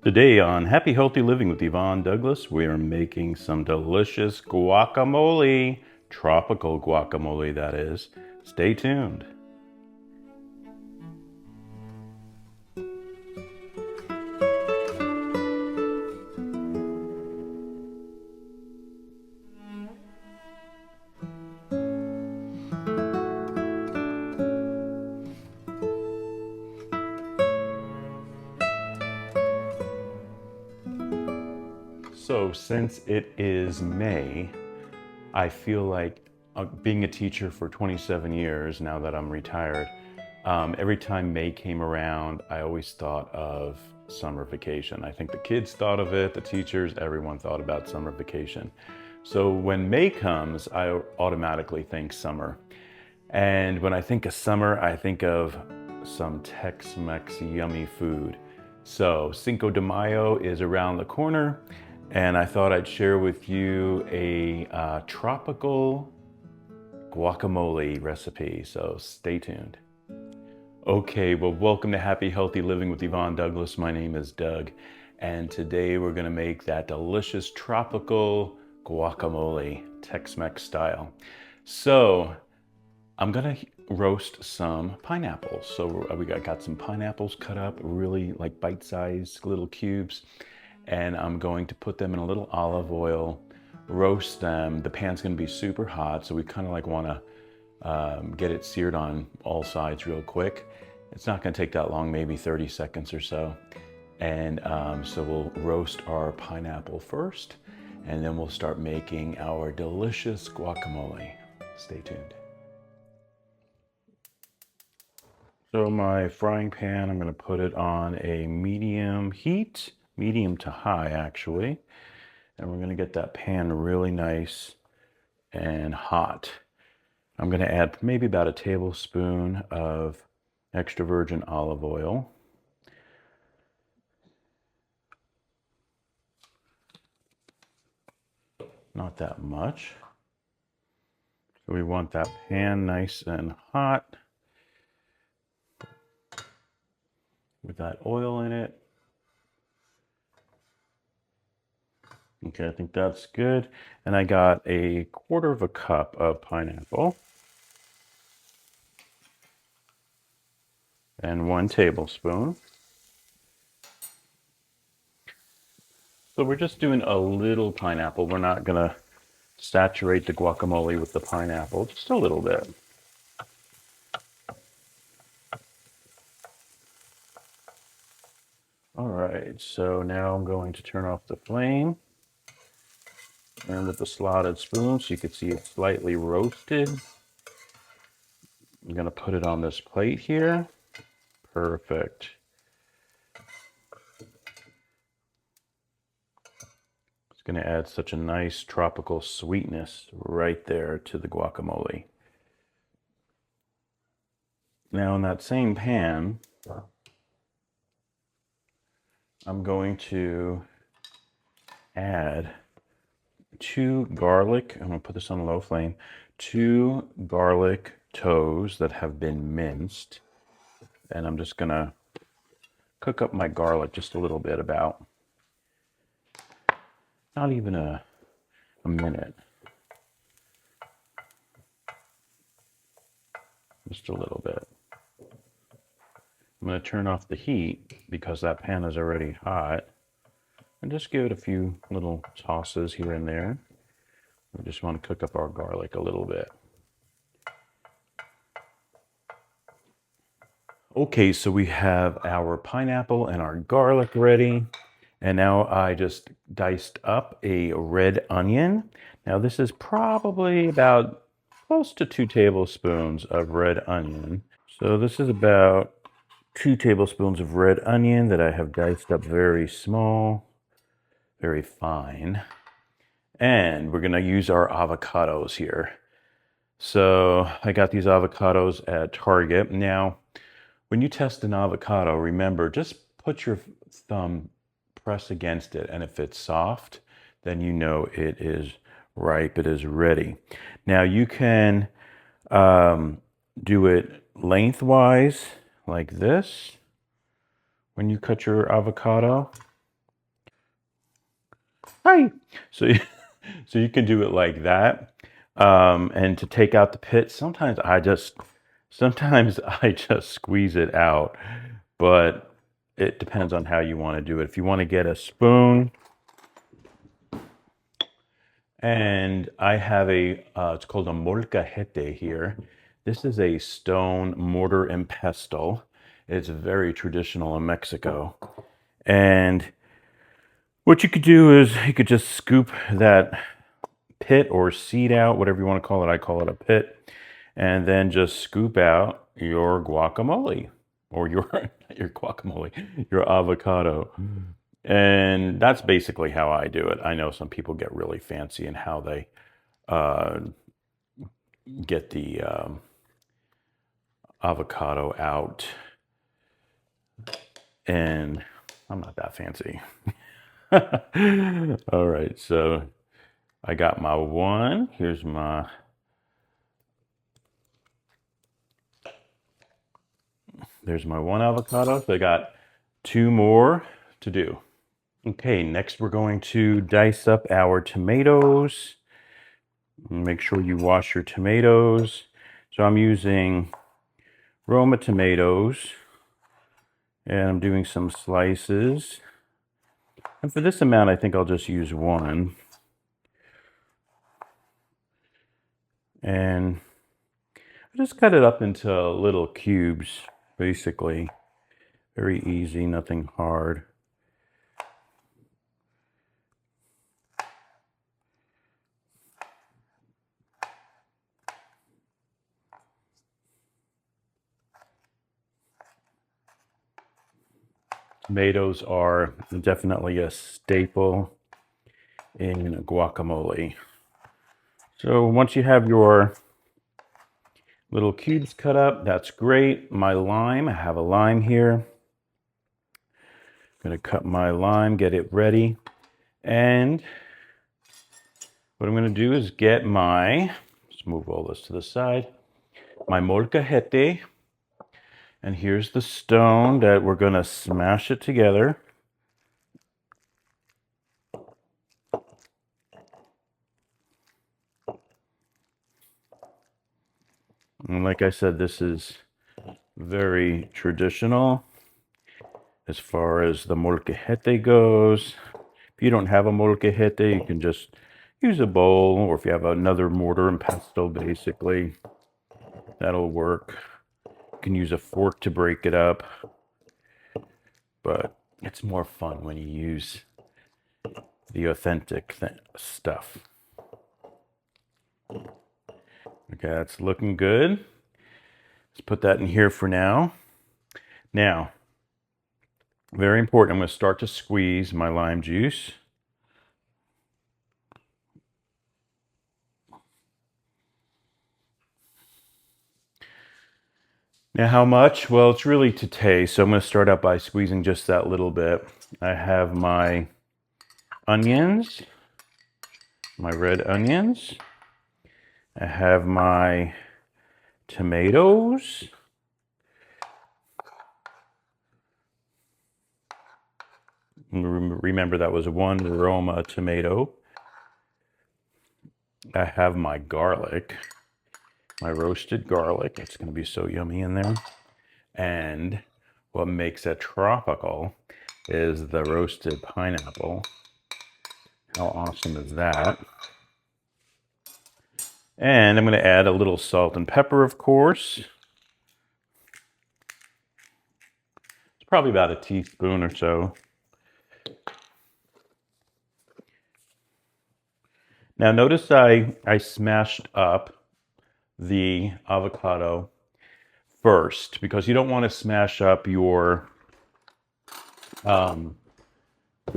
Today on Happy Healthy Living with Yvonne Douglas, we are making some delicious guacamole, tropical guacamole that is. Stay tuned. So since it is May, I feel like being a teacher for 27 years now that I'm retired, every time May came around, I always thought of summer vacation. I think the kids thought of it, the teachers, everyone thought about summer vacation. So when May comes, I automatically think summer. And when I think of summer, I think of some Tex-Mex yummy food. So Cinco de Mayo is around the corner, and I thought I'd share with you a tropical guacamole recipe. So stay tuned. Okay, well, welcome to Happy Healthy Living with Yvonne Douglas. My name is Doug, and today we're gonna make that delicious tropical guacamole, Tex-Mex style. So I'm gonna roast some pineapples. So we got some pineapples cut up, really like bite-sized little cubes, and I'm going to put them in a little olive oil, roast them. The pan's gonna be super hot, so we kind of like wanna get it seared on all sides real quick. It's not gonna take that long, maybe 30 seconds or so. And so we'll roast our pineapple first, and then we'll start making our delicious guacamole. Stay tuned. So my frying pan, I'm gonna put it on a medium heat, medium to high actually. And we're gonna get that pan really nice and hot. I'm gonna add maybe about a tablespoon of extra virgin olive oil. Not that much. So we want that pan nice and hot with that oil in it. Okay, I think that's good. And I got a quarter of a cup of pineapple and 1 tablespoon. So we're just doing a little pineapple. We're not gonna saturate the guacamole with the pineapple, just a little bit. All right, so now I'm going to turn off the flame. And with the slotted spoon, so you can see it's slightly roasted. I'm gonna put it on this plate here. Perfect. It's gonna add such a nice tropical sweetness right there to the guacamole. Now in that same pan, I'm going to add 2 garlic, I'm gonna put this on a low flame, 2 garlic toes that have been minced. And I'm just gonna cook up my garlic just a little bit, about not even a minute. Just a little bit. I'm gonna turn off the heat because that pan is already hot. And just give it a few little tosses here and there. We just want to cook up our garlic a little bit. Okay, so we have our pineapple and our garlic ready. And now I just diced up a red onion. Now this is probably about close to 2 tablespoons of red onion. So this is about 2 tablespoons of red onion that I have diced up very small, very fine. And we're gonna use our avocados here. So I got these avocados at Target. Now, when you test an avocado, remember, just put your thumb, press against it, and if it's soft, then you know it is ripe, it is ready. Now you can do it lengthwise like this when you cut your avocado. Hi. So, so you can do it like that. And to take out the pit, sometimes I just squeeze it out, but it depends on how you want to do it. If you want to get a spoon, and I have it's called a molcajete here. This is a stone mortar and pestle. It's very traditional in Mexico. And what you could do is you could just scoop that pit or seed out, whatever you want to call it. I call it a pit. And then just scoop out your guacamole or your guacamole, your avocado. And that's basically how I do it. I know some people get really fancy in how they uh, get the avocado out. And I'm not that fancy. All right, so I got my one. There's my one avocado. So I got two more to do. Okay, next we're going to dice up our tomatoes. Make sure you wash your tomatoes. So I'm using Roma tomatoes and I'm doing some slices. And for this amount, I think I'll just use one. And I just cut it up into little cubes, basically. Very easy, nothing hard. Tomatoes are definitely a staple in guacamole. So once you have your little cubes cut up, that's great. My lime, I have a lime here. I'm gonna cut my lime, get it ready. And what I'm gonna do is get let's move all this to the side, my molcajete. And here's the stone that we're gonna smash it together. And like I said, this is very traditional as far as the molcajete goes. If you don't have a molcajete, you can just use a bowl, or if you have another mortar and pestle, basically, that'll work. You can use a fork to break it up, but it's more fun when you use the authentic stuff. Okay, that's looking good. Let's put that in here for now. Now, very important, I'm going to start to squeeze my lime juice. Now, how much? Well, it's really to taste. So I'm going to start out by squeezing just that little bit. I have my onions, my red onions. I have my tomatoes. Remember that was one Roma tomato. I have my garlic, my roasted garlic. It's going to be so yummy in there. And what makes it tropical is the roasted pineapple. How awesome is that? And I'm going to add a little salt and pepper, of course. It's probably about a teaspoon or so. Now notice I smashed up the avocado first, because you don't want to smash up your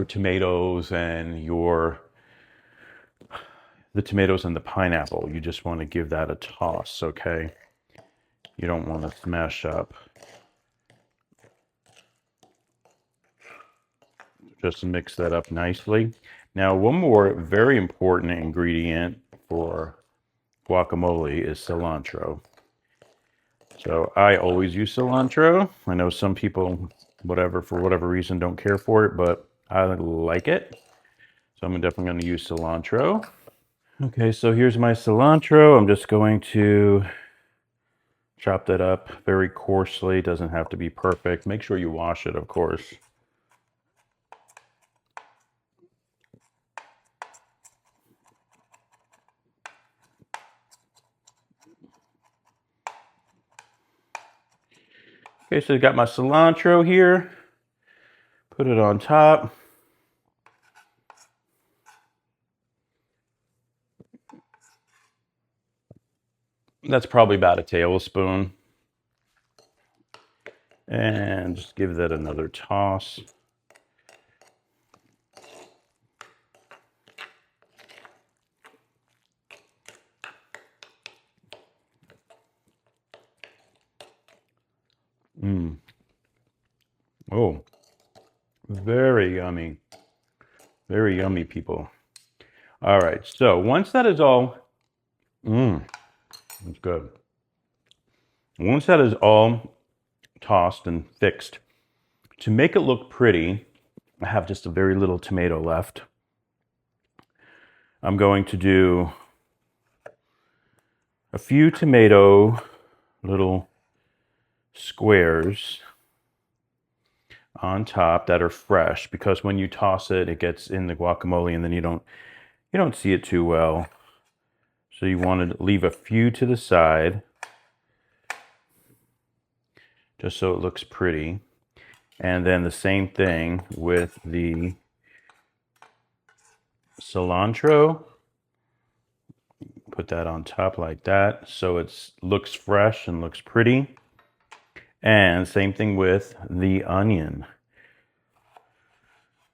tomatoes and the tomatoes and the pineapple. You just want to give that a toss, okay? You don't want to smash up. Just mix that up nicely. Now, one more very important ingredient for guacamole is cilantro. So I always use cilantro. I know some people, for whatever reason, don't care for it, but I like it. So I'm definitely going to use cilantro. Okay, so here's my cilantro. I'm just going to chop that up very coarsely. It doesn't have to be perfect. Make sure you wash it, of course. Okay, so I got my cilantro here. Put it on top. That's probably about a tablespoon. And just give that another toss. Oh, very yummy. Very yummy, people. All right, so once that is all, that's good. Once that is all tossed and fixed, to make it look pretty, I have just a very little tomato left. I'm going to do a few tomato little squares on top that are fresh, because when you toss it, it gets in the guacamole and then you don't see it too well. So you want to leave a few to the side just so it looks pretty. And then the same thing with the cilantro. Put that on top like that so it looks fresh and looks pretty. And same thing with the onion.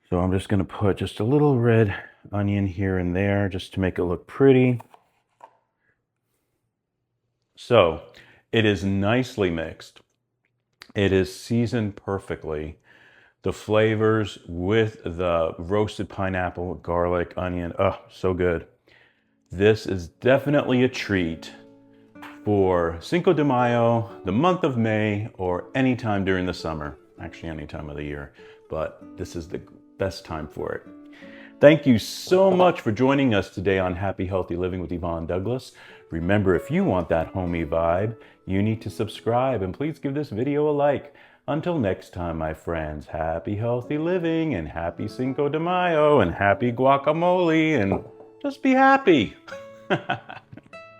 So I'm just going to put just a little red onion here and there just to make it look pretty. So it is nicely mixed. It is seasoned perfectly. The flavors with the roasted pineapple, garlic, onion, oh, so good. This is definitely a treat for Cinco de Mayo, the month of May, or any time during the summer. Actually, any time of the year, but this is the best time for it. Thank you so much for joining us today on Happy Healthy Living with Yvonne Douglas. Remember, if you want that homey vibe, you need to subscribe, and please give this video a like. Until next time, my friends, happy healthy living and happy Cinco de Mayo and happy guacamole, and just be happy.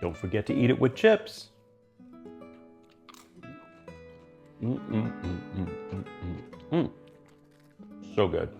Don't forget to eat it with chips. So good.